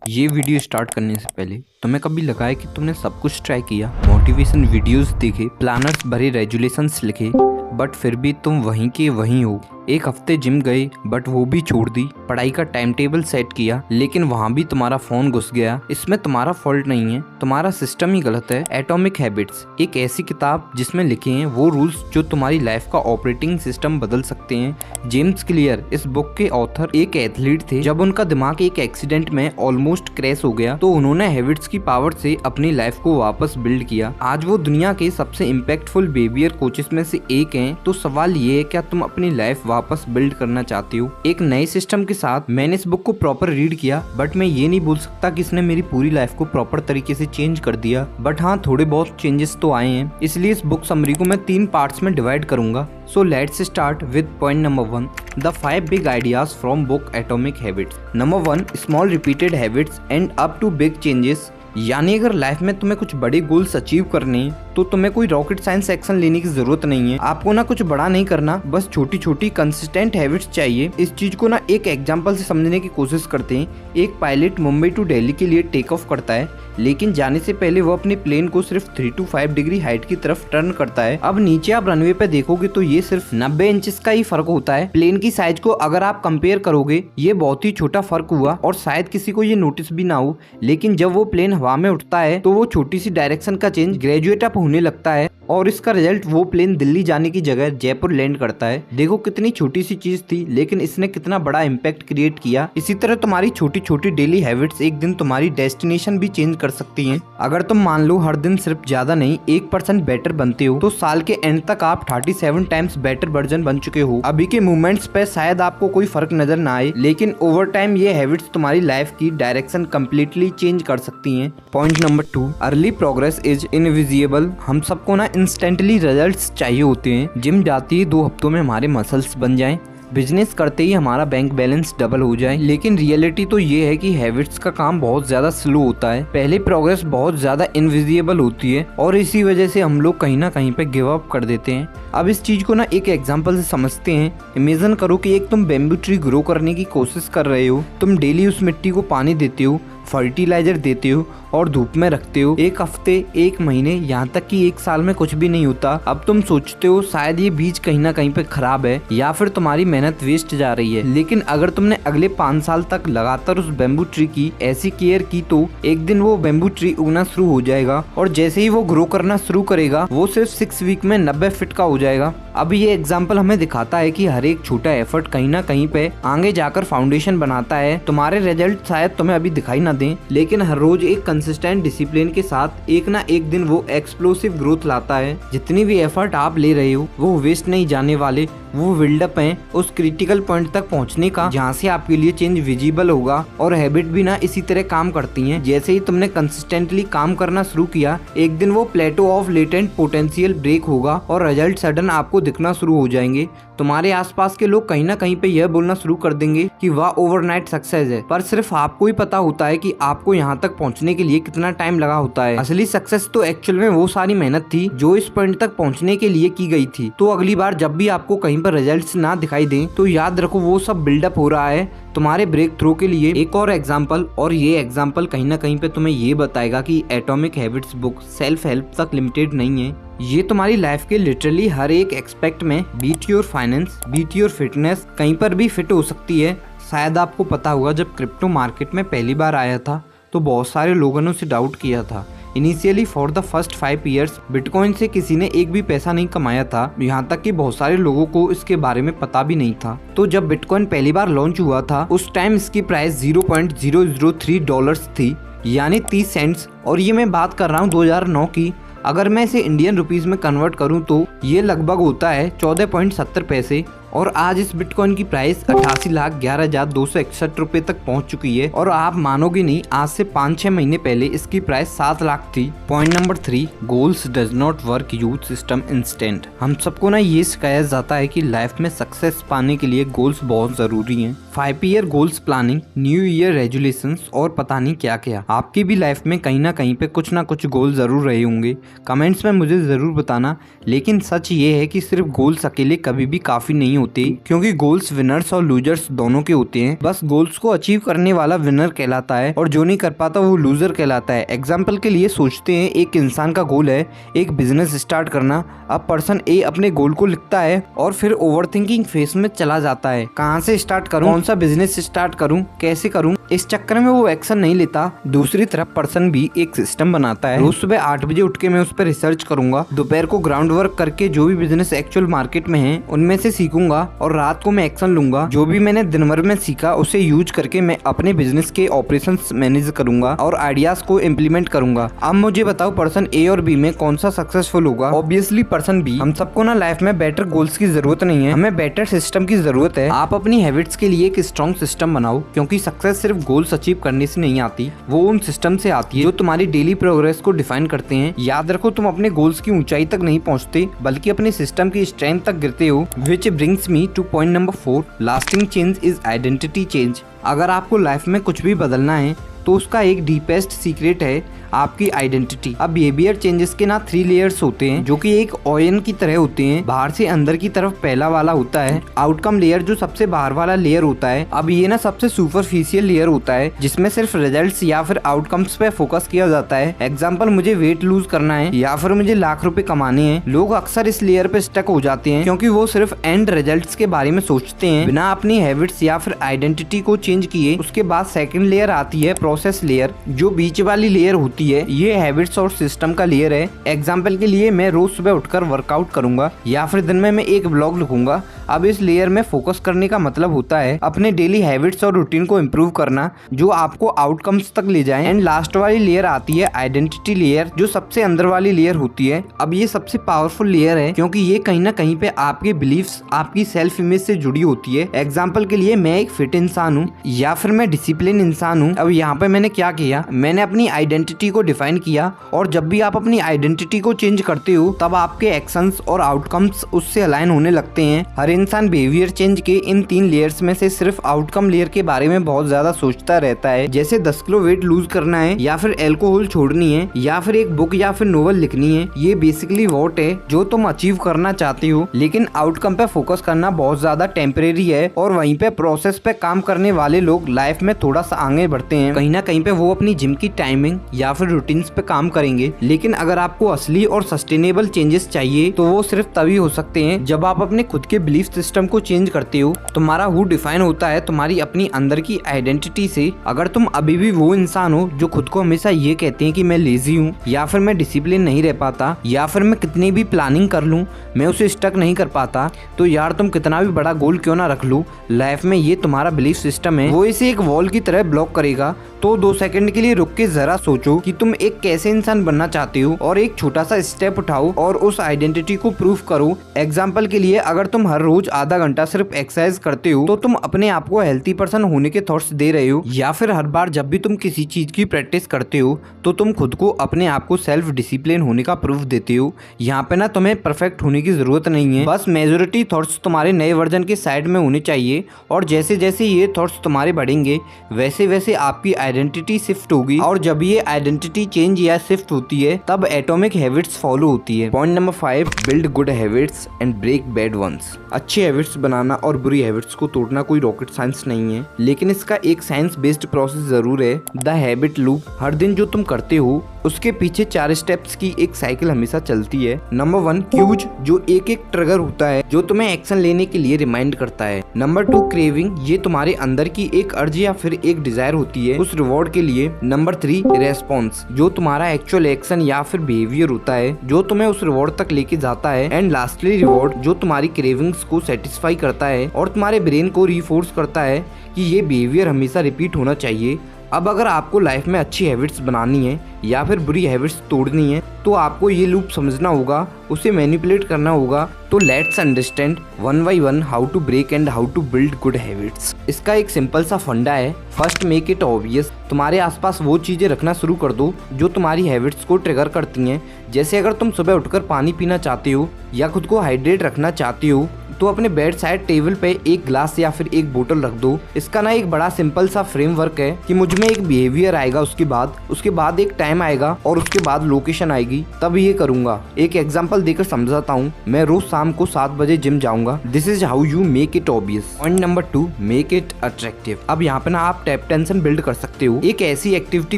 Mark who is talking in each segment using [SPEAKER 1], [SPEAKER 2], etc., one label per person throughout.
[SPEAKER 1] ये video start करने से पहले तुम्हें कभी लगा है कि तुमने सब कुछ ट्राई किया, मोटिवेशन वीडियोस देखे, प्लानर्स भरे, रेजुलेशंस लिखे, बट फिर भी तुम वहीं के वहीं हो। एक हफ्ते जिम गए बट वो भी छोड़ दी, पढ़ाई का टाइम टेबल सेट किया लेकिन वहाँ भी तुम्हारा फोन घुस गया। इसमें तुम्हारा फॉल्ट नहीं है, तुम्हारा सिस्टम ही गलत है। एटॉमिक हैबिट्स एक ऐसी किताब जिसमें लिखे हैं वो रूल्स जो तुम्हारी लाइफ का ऑपरेटिंग सिस्टम बदल सकते हैं। जेम्स क्लियर इस बुक के ऑथर एक एथलीट थे। जब उनका दिमाग एक एक्सीडेंट में ऑलमोस्ट क्रैश हो गया तो उन्होंने हैबिट्स की पावर से अपनी लाइफ को वापस बिल्ड किया। आज वो दुनिया के सबसे इम्पैक्टफुल बिहेवियर कोचेस में से एक हैं। तो सवाल ये है, क्या तुम अपनी लाइफ वापस बिल्ड करना चाहती हो एक नए सिस्टम के साथ? मैंने इस बुक को प्रॉपर रीड किया बट मैं ये नहीं बोल सकता कि इसने मेरी पूरी लाइफ को प्रॉपर तरीके से चेंज कर दिया, बट हाँ थोड़े बहुत चेंजेस तो आए हैं। इसलिए इस बुक समरी को मैं 3 पार्ट्स में डिवाइड करूंगा। So let's start with point number 1, the 5 big ideas from book Atomic Habits. Number 1, small repeated habits and up to big changes. यानी अगर लाइफ में तुम्हें कुछ बड़े गोल्स अचीव करने हैं तो तुम्हें कोई रॉकेट साइंस एक्शन लेने की जरूरत नहीं है। आपको ना कुछ बड़ा नहीं करना, बस छोटी छोटी कंसिस्टेंट हैबिट्स चाहिए। इस चीज को ना एक एग्जांपल से समझने की कोशिश करते हैं। एक पायलट मुंबई टू दिल्ली के लिए टेक ऑफ करता है, लेकिन जाने से पहले वो अपने प्लेन को सिर्फ 3 to 5 डिग्री हाइट की तरफ टर्न करता है। अब नीचे आप रनवे पे देखोगे तो ये सिर्फ 90 इंचेस का ही फर्क होता है। प्लेन की साइज को अगर आप कंपेयर करोगे ये बहुत ही छोटा फर्क हुआ और शायद किसी को ये नोटिस भी ना हो, लेकिन जब वो प्लेन हवा में उठता है तो वो छोटी सी डायरेक्शन का चेंज ग्रेजुएट अप होने लगता है और इसका रिजल्ट वो प्लेन दिल्ली जाने की जगह जयपुर लैंड करता है। देखो कितनी छोटी सी चीज थी लेकिन इसने कितना बड़ा इम्पैक्ट क्रिएट किया। इसी तरह तुम्हारी छोटी छोटी डेली हैबिट्स एक दिन तुम्हारी डेस्टिनेशन भी चेंज कर सकती हैं। अगर तुम मान लो हर दिन सिर्फ ज्यादा नहीं 1% बेटर बनते हो तो साल के एंड तक आप 37 टाइम्स बेटर वर्जन बन चुके हो। अभी के मूवमेंट्स पे शायद आपको कोई फर्क नजर ना आए, लेकिन ओवर टाइम ये हैबिट्स तुम्हारी लाइफ की डायरेक्शन कम्प्लीटली चेंज कर सकती हैं। Point number 2, early progress is invisible. हम सबको ना इंस्टेंटली रिजल्ट्स चाहिए होते हैं। जिम जाते ही 2 हफ्तों में हमारे मसल्स बन जाएं, बिजनेस करते ही हमारा बैंक बैलेंस डबल हो जाए, लेकिन रियलिटी तो ये है कि हैबिट्स का काम बहुत ज्यादा स्लो होता है। पहले प्रोग्रेस बहुत ज्यादा इनविजिबल होती है और इसी वजह से हम लोग कहीं ना कहीं पे गिव अप कर देते हैं। अब इस चीज को ना एक एग्जांपल से समझते हैं। इमेजिन करो कि एक तुम बैम्बू ट्री ग्रो करने की कोशिश कर रहे हो। तुम डेली उस मिट्टी को पानी देते हो, फर्टिलाइजर देते हो और धूप में रखते हो। 1 हफ्ते, 1 महीने, यहाँ तक कि 1 साल में कुछ भी नहीं होता। अब तुम सोचते हो शायद ये बीज कहीं ना कहीं पे खराब है या फिर तुम्हारी मेहनत वेस्ट जा रही है, लेकिन अगर तुमने अगले 5 साल तक लगातार उस बैम्बू ट्री की ऐसी केयर की तो एक दिन वो बैम्बू ट्री उगना शुरू हो जाएगा और जैसे ही वो ग्रो करना शुरू करेगा वो सिर्फ 6 वीक में 90 फीट का हो जाएगा। अब ये एग्जाम्पल हमें दिखाता है कि हर एक छोटा एफर्ट कहीं ना कहीं पे आगे जाकर फाउंडेशन बनाता है। तुम्हारे रिजल्ट शायद तुम्हें अभी दिखाई ना दें, लेकिन हर रोज एक कंसिस्टेंट डिसिप्लिन के साथ एक ना एक दिन वो एक्सप्लोसिव ग्रोथ लाता है। जितनी भी एफर्ट आप ले रहे हो वो वेस्ट नहीं जाने वाले, वो बिल्डअप हैं उस क्रिटिकल पॉइंट तक पहुंचने का जहां से आपके लिए चेंज विजिबल होगा। और हैबिट भी ना इसी तरह काम करती हैं। जैसे ही तुमने कंसिस्टेंटली काम करना शुरू किया एक दिन वो प्लेटो ऑफ लेटेंट पोटेंशियल ब्रेक होगा और रिजल्ट सडन आपको दिखना शुरू हो जाएंगे। तुम्हारे आसपास के लोग कहीं ना कहीं पे यह बोलना शुरू कर देंगे कि वाह ओवरनाइट सक्सेस है, पर सिर्फ आपको ही पता होता है कि आपको यहाँ तक पहुँचने के लिए कितना टाइम लगा होता है। असली सक्सेस तो एक्चुअल में वो सारी मेहनत थी जो इस पॉइंट तक पहुँचने के लिए की गई थी। तो अगली बार जब भी आपको कहीं पर रिजल्ट्स ना दिखाई दें तो याद रखो वो सब बिल्डअप हो रहा है तुम्हारे ब्रेक थ्रू के लिए। एक और एग्जाम्पल, और ये एग्जाम्पल कहीं ना कहीं पे तुम्हें ये बताएगा कि atomic habits book shelf help तक लिमिटेड नहीं है। ये तुम्हारी लाइफ के लिटरली हर एक एक्सपेक्ट में, be it your finance, be it your fitness, कहीं पर भी फिट हो सकती है। शायद आपको पता होगा जब क्रिप्टो मार्केट में पहली बार आया था तो बहुत सारे लोगों ने उसे डाउट किया था। Initially for the first 5 years bitcoin से किसी ने एक भी पैसा नहीं कमाया था, यहाँ तक कि बहुत सारे लोगों को इसके बारे में पता भी नहीं था। तो जब बिटकॉइन पहली बार लॉन्च हुआ था उस टाइम इसकी प्राइस $0.003 थी, यानी 30 सेंट्स। और ये मैं बात कर रहा हूँ 2009 की। अगर मैं इसे इंडियन रुपीस में कन्वर्ट करूं तो ये लगभग होता है 14.70 पैसे। और आज इस बिटकॉइन की प्राइस 88,11,261 रुपए तक पहुंच चुकी है। और आप मानोगे नहीं, आज से 5-6 महीने पहले इसकी प्राइस 7 लाख थी। Point number 3, goals does not work youth system instant. हम सबको ना ये सिखाया जाता है कि लाइफ में सक्सेस पाने के लिए गोल्स बहुत जरूरी हैं। 5 year goals planning, new year resolutions और पता नहीं क्या क्या। आपकी भी लाइफ में कहीं ना कहीं पे कुछ ना कुछ गोल जरूर रहे होंगे। कमेंट्स में मुझे जरूर बताना। लेकिन सच ये है कि सिर्फ गोल्स अकेले कभी भी काफी नहीं होते, क्योंकि गोल्स विनर्स और लूजर्स दोनों के होते हैं। बस गोल्स को अचीव करने वाला विनर कहलाता है और जो नहीं कर पाता वो लूजर कहलाता है। एग्जाम्पल के लिए सोचते हैं एक इंसान का गोल है एक बिजनेस स्टार्ट करना। अब पर्सन ए अपने गोल को लिखता है और फिर ओवरथिंकिंग फेज में चला जाता है। कहाँ से स्टार्ट करूँ, कौन सा बिजनेस स्टार्ट करूँ, कैसे करूँ, इस चक्कर में वो एक्शन नहीं लेता। दूसरी तरफ पर्सन भी एक सिस्टम बनाता है। रोज सुबह 8 बजे उठ के मैं उस पर रिसर्च करूंगा, दोपहर को ग्राउंड वर्क करके जो भी बिजनेस एक्चुअल मार्केट में है उनमें से सीखूंगा और रात को मैं एक्शन लूंगा। जो भी मैंने दिन भर में सीखा उसे यूज करके मैं अपने बिजनेस के ऑपरेशंस मैनेज करूंगा और आइडियाज को इम्प्लीमेंट करूंगा। अब मुझे बताओ पर्सन ए और बी में कौन सा सक्सेसफुल होगा? Obviously person B. हम सबको ना लाइफ में बेटर गोल्स की जरूरत नहीं है, हमें बेटर सिस्टम की जरूरत है। आप अपनी हैबिट्स के लिए एक स्ट्रॉन्ग सिस्टम बनाओ, क्योंकि सक्सेस सिर्फ गोल्स अचीव करने से नहीं आती, वो उन सिस्टम से आती है जो तुम्हारी डेली प्रोग्रेस को डिफाइन करते हैं। याद रखो तुम अपने गोल्स की ऊंचाई तक नहीं पहुंचते बल्कि अपने सिस्टम की स्ट्रेंथ तक गिरते हो। विच brings me to point number 4, lasting change is identity change. अगर आपको लाइफ में कुछ भी बदलना है तो उसका एक डीपेस्ट सीक्रेट है आपकी आइडेंटिटी। अब बिहेवियर चेंजेस के ना 3 लेयर्स होते हैं जो कि एक ऑयन की तरह होते हैं। बाहर से अंदर की तरफ पहला वाला होता है आउटकम लेयर, जो सबसे बाहर वाला लेयर होता है। अब ये ना सबसे सुपरफिशियल लेयर होता है जिसमें सिर्फ रिजल्ट्स या फिर आउटकम्स पे फोकस किया जाता है। एग्जाम्पल, मुझे वेट लूज करना है या फिर मुझे लाख रुपए कमाने हैं। लोग अक्सर इस लेयर पे स्टक हो जाते हैं क्योंकि वो सिर्फ एंड रिजल्ट्स के बारे में सोचते हैं बिना अपनी हैबिट्स या फिर आइडेंटिटी को चेंज किए। उसके बाद सेकंड लेयर आती है प्रोसेस लेयर, जो बीच वाली लेयर होती है। ये हैबिट्स और सिस्टम का लेयर है। एग्जाम्पल के लिए मैं रोज सुबह उठकर वर्कआउट करूंगा या फिर दिन में मैं एक ब्लॉग लिखूंगा। अब इस लेयर में फोकस करने का मतलब होता है अपने डेली हैबिट्स और रूटीन को इम्प्रूव करना जो आपको आउटकम्स तक ले जाए। एंड लास्ट वाली लेयर आती है आइडेंटिटी लेयर, जो सबसे अंदर वाली लेयर होती है। अब ये सबसे पावरफुल लेयर है क्योंकि ये कहीं ना कहीं पे आपके बिलीफ्स, आपकी सेल्फ इमेज से जुड़ी होती है। एग्जाम्पल के लिए मैं एक फिट इंसान हूँ या फिर मैं डिसिप्लिन इंसान हूँ। अब यहाँ पे मैंने क्या किया, मैंने अपनी आइडेंटिटी को डिफाइन किया और जब भी आप अपनी आइडेंटिटी को चेंज करते हो तब आपके एक्शंस और आउटकम्स उससे अलाइन होने लगते हैं। हर इंसान बिहेवियर चेंज के इन 3 लेयर्स में से सिर्फ आउटकम लेयर के बारे में बहुत ज्यादा सोचता रहता है, जैसे 10 किलो वेट लूज करना है या फिर एल्कोहल छोड़नी है या फिर एक बुक या फिर नोवेल लिखनी है। ये बेसिकली वॉट है जो तुम अचीव करना चाहते हो, लेकिन आउटकम पे फोकस करना बहुत ज्यादा टेम्परेरी है और वहीं पे प्रोसेस पे काम करने वाले लोग लाइफ में थोड़ा सा आगे बढ़ते हैं। कहीं ना कहीं पे वो अपनी जिम की टाइमिंग या फिर रूटीन्स पे काम करेंगे। लेकिन अगर आपको असली और सस्टेनेबल चेंजेस चाहिए तो वो सिर्फ तभी हो सकते हैं जब आप अपने खुद के बिलीफ सिस्टम को चेंज करते हो। तुम्हारा हु डिफाइन होता है तुम्हारी अपनी अंदर की आइडेंटिटी से। अगर तुम अभी भी वो इंसान हो जो खुद को हमेशा ये कहते हैं कि मैं लेजी हूँ या फिर मैं डिसिप्लिन नहीं रह पाता या फिर मैं कितनी भी प्लानिंग कर लूँ मैं उसे स्टक नहीं कर पाता, तो यार तुम कितना भी बड़ा गोल क्यों ना रख लो, लाइफ में ये तुम्हारा बिलीफ सिस्टम है वो इसे एक वॉल की तरह ब्लॉक करेगा। तो 2 सेकंड के लिए रुक के जरा सोचो कि तुम एक कैसे इंसान बनना चाहते हो और एक छोटा सा स्टेप उठाओ और उस आइडेंटिटी को प्रूव करो। एग्जाम्पल के लिए अगर तुम हर रोज आधा घंटा सिर्फ एक्सरसाइज करते हो तो तुम अपने आप को हेल्थी पर्सन होने के थॉट्स दे रहे हो, या फिर हर बार जब भी तुम किसी चीज की प्रैक्टिस करते हो तो तुम खुद को अपने आप को सेल्फ डिसिप्लिन होने का प्रूफ देते हो। यहाँ पे ना तुम्हें परफेक्ट होने की जरूरत नहीं है, बस मेजोरिटी थॉट्स तुम्हारे नए वर्जन के साइड में होने चाहिए और जैसे जैसे ये थॉट्स तुम्हारे बढ़ेंगे वैसे वैसे आपकी आइडेंटिटी शिफ्ट होगी और जब ये आइडेंटिटी चेंज या शिफ्ट होती है तब एटॉमिक हैबिट्स फॉलो होती है। Point number 5, build good habits and break bad ones. अच्छे हैबिट्स बनाना और बुरी हैबिट्स को तोड़ना कोई रॉकेट साइंस नहीं है, लेकिन इसका एक साइंस बेस्ड प्रोसेस जरूर है। द हैबिट लूप, हर दिन जो तुम करते हो उसके पीछे 4 स्टेप्स की एक साइकिल हमेशा चलती है। नंबर 1, क्यूज, जो एक ट्रिगर होता है जो तुम्हें एक्शन लेने के लिए रिमाइंड करता है। नंबर 2, क्रेविंग, ये तुम्हारे अंदर की एक अर्ज या फिर एक डिजायर होती है उस रिवॉर्ड के लिए। नंबर 3, रेस्पॉन्स, जो तुम्हारा एक्चुअल एक्शन या फिर बिहेवियर होता है जो तुम्हें उस रिवॉर्ड तक लेके जाता है। एंड लास्टली, रिवॉर्ड, जो तुम्हारी क्रेविंग्स को सेटिस्फाई करता है और तुम्हारे ब्रेन को रीफोर्स करता है कि ये बिहेवियर हमेशा रिपीट होना चाहिए। अब अगर आपको लाइफ में अच्छी हैबिट्स बनानी है या फिर बुरी हैबिट्स तोड़नी है तो आपको ये लूप समझना होगा, उसे मैनिपुलेट करना होगा। तो let's understand one by one how to break and how to build good habits. इसका एक सिंपल सा फंडा है, फर्स्ट मेक इट ऑब्वियस। तुम्हारे आसपास वो चीजें रखना शुरू कर दो जो तुम्हारी हैबिट्स को ट्रिगर करती हैं। जैसे अगर तुम सुबह उठकर पानी पीना चाहते हो या खुद को हाइड्रेट रखना चाहते हो तो अपने बेड साइड टेबल पे एक ग्लास या फिर एक बोतल रख दो। इसका ना एक बड़ा सिंपल सा फ्रेमवर्क है कि मुझ में एक बिहेवियर आएगा, उसके बाद एक टाइम आएगा और उसके बाद लोकेशन आएगी, तब ये करूंगा। एक एग्जांपल देकर समझाता हूँ। मैं रोज शाम को 7 बजे जिम जाऊंगा। This is how you make it obvious. Point number 2, make it attractive. अब यहाँ पे ना आप टैप टेंशन बिल्ड कर सकते हो। एक ऐसी एक्टिविटी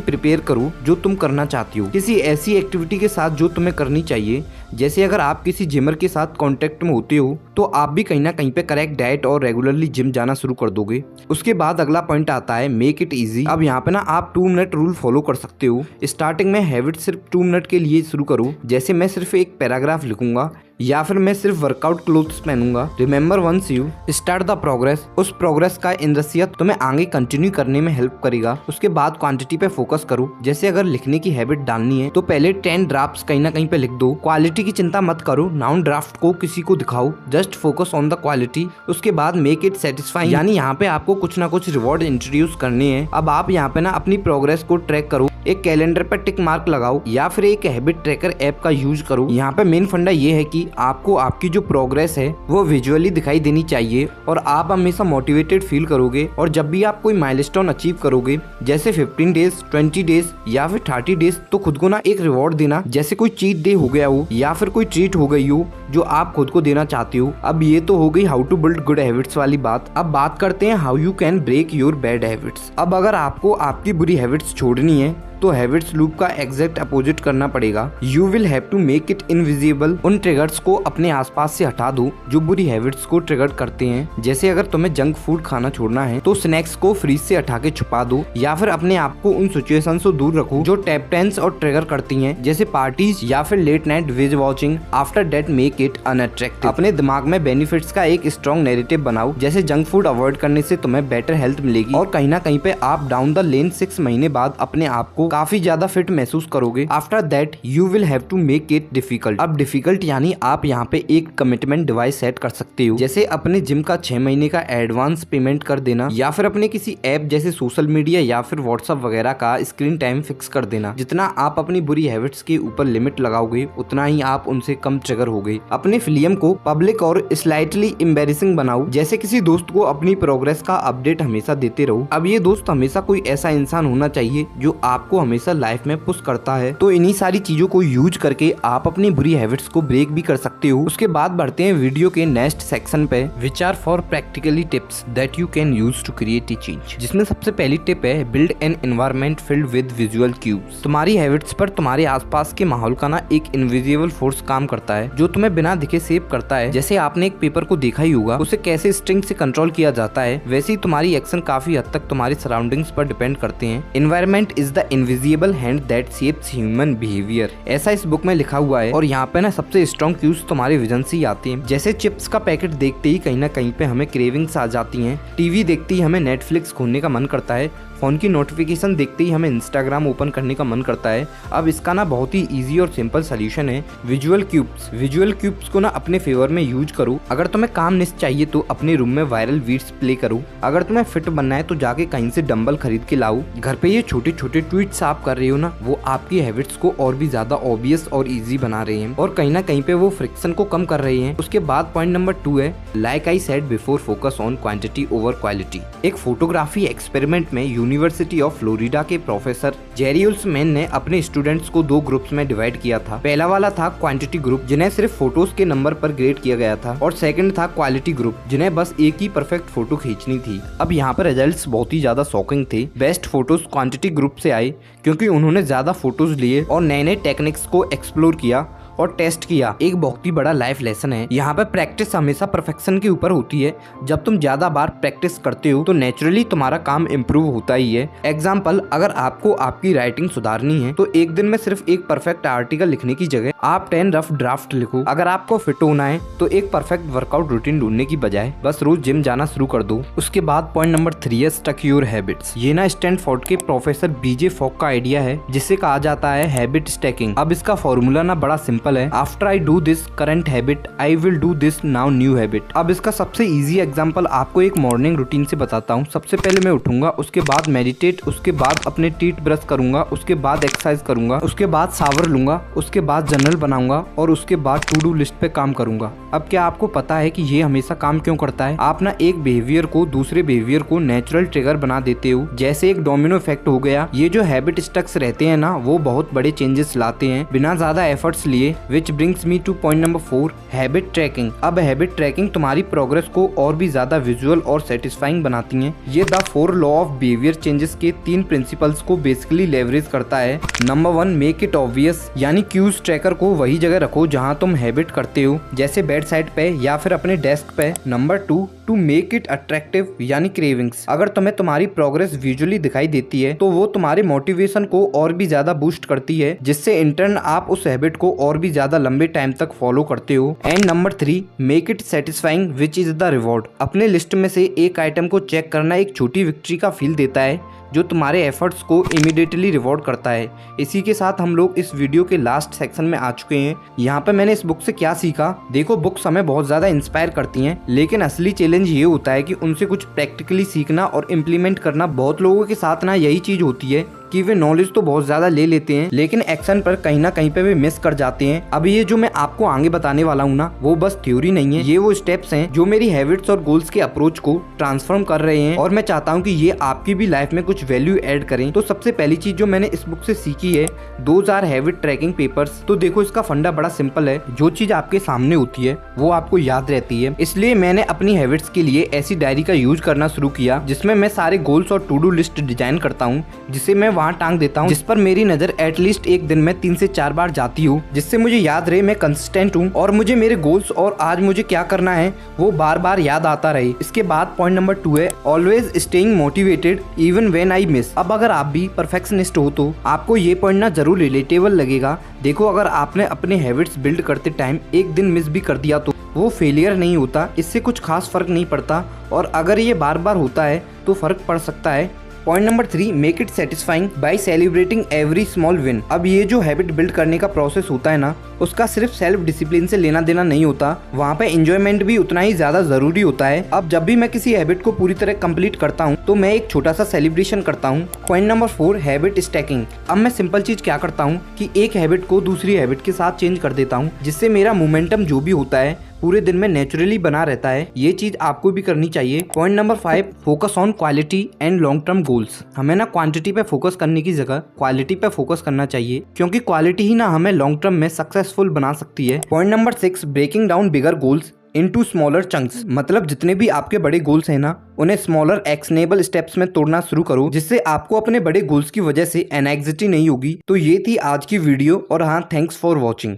[SPEAKER 1] प्रिपेयर करो जो तुम करना चाहती हो, किसी ऐसी एक्टिविटी के साथ जो तुम्हें करनी चाहिए। जैसे अगर आप किसी जिमर के साथ कांटेक्ट में होते हो तो आप भी कहीं ना कहीं पे करेक्ट डाइट और रेगुलरली जिम जाना शुरू कर दोगे। उसके बाद अगला पॉइंट आता है मेक इट इजी। अब यहाँ पे ना आप 2 मिनट रूल फॉलो कर सकते हो। स्टार्टिंग में हैबिट सिर्फ 2 मिनट के लिए शुरू करो। जैसे मैं सिर्फ एक पैराग्राफ लिखूंगा या फिर मैं सिर्फ वर्कआउट क्लोथ्स पहनूंगा। Remember once you start the progress, उस प्रोग्रेस का इंद्रसियत तुम्हें आगे कंटिन्यू करने में हेल्प करेगा। उसके बाद क्वांटिटी पे फोकस करो। जैसे अगर लिखने की हैबिट डालनी है तो पहले 10 ड्राफ्ट्स कहीं ना कहीं पे लिख दो। क्वालिटी की चिंता मत करो, नाउन ड्राफ्ट को किसी को दिखाओ, just focus on the quality. उसके बाद मेक इट सेटिस्फाइंग, यानी यहाँ पे आपको कुछ ना कुछ रिवॉर्ड इंट्रोड्यूस करने हैं। अब आप यहाँ पे ना अपनी प्रोग्रेस को ट्रैक करो। एक कैलेंडर पर टिक मार्क लगाओ या फिर एक हैबिट ट्रैकर ऐप का यूज करो। यहाँ पे मेन फंडा ये है कि आपको आपकी जो प्रोग्रेस है वो विजुअली दिखाई देनी चाहिए और आप हमेशा मोटिवेटेड फील करोगे। और जब भी आप कोई माइलस्टोन अचीव करोगे, जैसे 15 डेज, 20 डेज या फिर 30 डेज, तो खुद को ना एक रिवॉर्ड देना। जैसे कोई चीट डे हो गया हो या फिर कोई ट्रीट हो गई हो जो आप खुद को देना चाहते हो। अब ये तो हो गई how to build good habits वाली बात। अब बात करते हैं how you can break your bad habits. अब अगर आपको आपकी बुरी हैबिट्स छोड़नी है तो हैबिट्स लूप का एग्जैक्ट अपोजिट करना पड़ेगा। You will have to make it invisible. उन ट्रिगर्स को अपने आसपास से हटा दो जो बुरी हैबिट्स को ट्रिगर करते हैं। जैसे अगर तुम्हें जंक फूड खाना छोड़ना है तो स्नैक्स को फ्रीज से हटा के छुपा दो या फिर अपने आप को उन सिचुएशन से दूर रखो जो टेम्पटेंस और ट्रिगर करती हैं, जैसे पार्टीज या फिर लेट नाइट वेज watching. After that make it unattractive. अपने दिमाग में बेनिफिट्स का एक स्ट्रॉन्ग नैरेटिव बनाओ, जैसे जंक फूड अवॉइड करने से तुम्हें बेटर हेल्थ मिलेगी और कहीं ना कहीं पे आप डाउन द लेन 6 महीने बाद अपने आप को काफी ज्यादा फिट महसूस करोगे। After that you will have to make it difficult. अब डिफिकल्ट यानी आप यहाँ पे एक कमिटमेंट डिवाइस सेट कर सकते हो, जैसे अपने जिम का 6 महीने का एडवांस पेमेंट कर देना या फिर अपने किसी ऐप जैसे सोशल मीडिया या फिर व्हाट्सएप वगैरह का स्क्रीन टाइम फिक्स कर देना। जितना आप अपनी बुरी हैबिट्स के ऊपर लिमिट लगाओगे उतना ही आप उनसे कम ट्रिगर होगे। अपने फिल्म को पब्लिक और स्लाइटली एम्बैरेसिंग बनाओ, जैसे किसी दोस्त को अपनी प्रोग्रेस का अपडेट हमेशा देते रहो। अब ये दोस्त हमेशा कोई ऐसा इंसान होना चाहिए जो आपको हमेशा लाइफ में पुश करता है। तो इन्हीं सारी चीजों को यूज करके आप अपनी बुरी हैबिट्स को ब्रेक भी कर सकते हो। उसके बाद बढ़ते हैं वीडियो के नेक्स्ट सेक्शन पे, which are for practically tips that you can use to create a change. जिसमें सबसे पहली टिप है build an environment filled with visual cues. तुम्हारी हैबिट्स पर तुम्हारे आसपास के माहौल का ना एक इनविजिबल फोर्स काम करता है जो तुम्हें बिना दिखे सेव करता है। जैसे आपने एक पेपर को देखा ही होगा, उसे कैसे स्ट्रिंग से कंट्रोल किया जाता है, वैसे ही तुम्हारी एक्शन काफी हद तक तुम्हारी सराउंडिंग्स पर डिपेंड करते हैं। Environment is the invisible hand that shapes human behaviour, ऐसा इस बुक में लिखा हुआ है। और यहाँ पे ना सबसे स्ट्रॉन्ग क्यूज तुम्हारे विजन से ही आते हैं। जैसे चिप्स का पैकेट देखते ही कहीं ना कहीं पे हमें क्रेविंग्स आ जाती हैं, टीवी देखते ही हमें नेटफ्लिक्स खोलने का मन करता है, फोन की नोटिफिकेशन देखते ही हमें इंस्टाग्राम ओपन करने का मन करता है। अब इसका ना बहुत ही इजी और सिंपल सोल्यूशन है विजुअल क्यूब्स। विजुअल क्यूब्स को ना अपने फेवर में यूज करो। अगर तुम्हें कामनेस चाहिए तो अपने रूम में वायरल बीट्स प्ले करो। अगर तुम्हें फिट बनना है तो जाके कहीं से डंबल खरीद के लाओ। घर पे ये छोटे छोटे ट्वीट्स आप कर रहे हो ना, वो आपकी हैबिट्स को और भी ज्यादा ऑब्वियस और इजी बना रहे हैं और कहीं ना कहीं पे वो फ्रिक्शन को कम कर रहे हैं। उसके बाद पॉइंट नंबर 2 है like I said before, focus on quantity over quality. एक फोटोग्राफी एक्सपेरिमेंट में यूनिवर्सिटी ऑफ फ्लोरिडा के प्रोफेसर जेरी उल्समैन ने अपने स्टूडेंट्स को 2 ग्रुप्स में डिवाइड किया था। पहला वाला था क्वांटिटी ग्रुप जिन्हें सिर्फ फोटोज के नंबर पर ग्रेड किया गया था, और सेकंड था क्वालिटी ग्रुप जिन्हें बस एक ही परफेक्ट फोटो खींचनी थी। अब यहाँ पर रिजल्ट्स बहुत ही ज्यादा शॉकिंग थे। बेस्ट फोटोज क्वांटिटी ग्रुप से आए क्योंकि उन्होंने ज्यादा फोटोज लिए और नए नए टेक्निक्स को एक्सप्लोर किया और टेस्ट किया। एक बहुत ही बड़ा लाइफ लेसन है यहाँ पे, प्रैक्टिस हमेशा परफेक्शन के ऊपर होती है। जब तुम ज्यादा बार प्रैक्टिस करते हो तो नेचुरली तुम्हारा काम इम्प्रूव होता ही है। एग्जाम्पल, अगर आपको आपकी राइटिंग सुधारनी है तो एक दिन में सिर्फ एक परफेक्ट आर्टिकल लिखने की जगह आप 10 रफ ड्राफ्ट लिखो। अगर आपको फिट होना है तो एक परफेक्ट वर्कआउट रूटीन ढूंढने की बजाय बस रोज जिम जाना शुरू कर दो। उसके बाद पॉइंट नंबर 3 है स्टक योर हैबिट्स। ये ना स्टैनफोर्ड के प्रोफेसर बीजे फॉक का आइडिया है जिसे कहा जाता है हैबिट स्टैकिंग। अब इसका फॉर्मूला ना बड़ा सिंपल है, after I do this current habit I will do this now new habit. अब इसका सबसे इजी एग्जांपल आपको एक मॉर्निंग रूटीन से बताता हूँ। सबसे पहले मैं उठूंगा, उसके बाद मेडिटेट, उसके बाद अपने टीथ ब्रश करूंगा, उसके बाद एक्सरसाइज करूंगा, उसके बाद शावर लूंगा, उसके बाद जनरल जर्नल बनाऊंगा और उसके बाद टू डू लिस्ट पे काम करूंगा। अब क्या आपको पता है कि ये हमेशा काम क्यों करता है? आप ना एक बिहेवियर को दूसरे बिहेवियर को नेचुरल ट्रिगर बना देते हो, जैसे एक डोमिनो इफेक्ट हो गया। ये जो हैबिट स्टक्स रहते हैं ना, वो बहुत बड़े चेंजेस लाते हैं बिना ज्यादा एफर्ट्स लिए। Which brings me to point number 4, habit tracking. अब हैबिट ट्रैकिंग तुम्हारी प्रोग्रेस को और भी ज्यादा विजुअल और सेटिस्फाइंग बनाती है। ये the 4 law of behaviour changes के 3 प्रिंसिपल्स को बेसिकली लेवरेज करता है। नंबर 1, मेक इट ऑब्वियस, यानी क्यूज ट्रैकर को वही जगह रखो जहां तुम हैबिट करते हो, जैसे बेड साइड पे या फिर अपने डेस्क पे। Number 2, to make it attractive, यानी क्रेविंग्स। अगर तुम्हें तुम्हारी प्रोग्रेस विजुअली दिखाई देती है तो वो तुम्हारे मोटिवेशन को और भी ज्यादा बूस्ट करती है, जिससे इंटर्न आप उस हैबिट को और भी ज्यादा लंबे टाइम तक फॉलो करते हो। And number 3, make it satisfying which is the reward. अपने लिस्ट में से एक आइटम को चेक करना एक छोटी विक्ट्री का फील देता है, जो तुम्हारे एफर्ट्स को इमीडिएटली रिवॉर्ड करता है। इसी के साथ हम लोग इस वीडियो के लास्ट सेक्शन में आ चुके हैं। यहाँ पे मैंने इस बुक से क्या सीखा? देखो, बुक्स हमें बहुत ज्यादा इंस्पायर करती हैं, लेकिन असली चैलेंज ये होता है कि उनसे कुछ प्रैक्टिकली सीखना और इम्प्लीमेंट करना। बहुत लोगों के साथ ना यही चीज होती है कि वे नॉलेज तो बहुत ज्यादा ले लेते हैं, लेकिन एक्शन पर कहीं ना कहीं पे वे मिस कर जाते हैं। अब ये जो मैं आपको आगे बताने वाला हूँ ना, वो बस थ्योरी नहीं है, ये वो स्टेप्स हैं जो मेरी हैबिट्स और गोल्स के अप्रोच को ट्रांसफॉर्म कर रहे हैं, और मैं चाहता हूँ कि ये आपकी भी लाइफ में कुछ वैल्यू ऐड करें। तो सबसे पहली चीज जो मैंने इस बुक से सीखी है, 2 हैबिट ट्रैकिंग पेपर्स। तो देखो, इसका फंडा बड़ा सिंपल है। जो चीज आपके सामने होती है वो आपको याद रहती है, इसलिए मैंने अपनी हैबिट्स के लिए ऐसी डायरी का यूज करना शुरू किया, जिसमें मैं सारे गोल्स और टू डू लिस्ट डिजाइन करता हूँ, जिसे मैं वहाँ टांग देता हूँ, जिस पर मेरी नजर एटलीस्ट एक दिन में 3 से 4 बार जाती हूँ, जिससे मुझे याद रहे मैं कंसिस्टेंट हूँ और मुझे मेरे गोल्स और आज मुझे क्या करना है वो बार बार याद आता रहे। इसके बाद पॉइंट नंबर 2 है, always staying motivated even when I miss. अब अगर आप भी परफेक्शनिस्ट हो तो आपको ये पॉइंट ना जरूर रिलेटेबल लगेगा। देखो, अगर आपने अपने हैबिट्स बिल्ड करते टाइम एक दिन मिस भी कर दिया तो वो फेलियर नहीं होता, इससे कुछ खास फर्क नहीं पड़ता, और अगर ये बार बार होता है तो फर्क पड़ सकता है। Point number 3, make it satisfying by celebrating every small win. अब ये जो हैबिट बिल्ड करने का प्रोसेस होता है ना, उसका सिर्फ सेल्फ डिसिप्लिन से लेना देना नहीं होता, वहाँ पे एंजॉयमेंट भी उतना ही ज्यादा जरूरी होता है। अब जब भी मैं किसी हैबिट को पूरी तरह कंप्लीट करता हूँ तो मैं एक छोटा सा सेलिब्रेशन करता हूँ। Point number 4, habit stacking. अब मैं सिंपल चीज क्या करता हूँ कि एक हैबिट को दूसरी हैबिट के साथ चेंज कर देता हूँ, जिससे मेरा मोमेंटम जो भी होता है पूरे दिन में नेचुरली बना रहता है। ये चीज आपको भी करनी चाहिए। Point number 5, focus on quality and long term goals. हमें ना क्वांटिटी पे फोकस करने की जगह क्वालिटी पे फोकस करना चाहिए, क्योंकि क्वालिटी ही ना हमें लॉन्ग टर्म में सक्सेसफुल बना सकती है। पॉइंट नंबर 6, ब्रेकिंग डाउन बिगर गोल्स इनटू स्मॉलर चंक्स। मतलब जितने भी आपके बड़े गोल्स हैं ना, उन्हें स्मॉलर एक्शनेबल स्टेप्स में तोड़ना शुरू करो, जिससे आपको अपने बड़े गोल्स की वजह से एंजाइटी नहीं होगी। तो ये थी आज की वीडियो, और हाँ, थैंक्स फॉर वॉचिंग।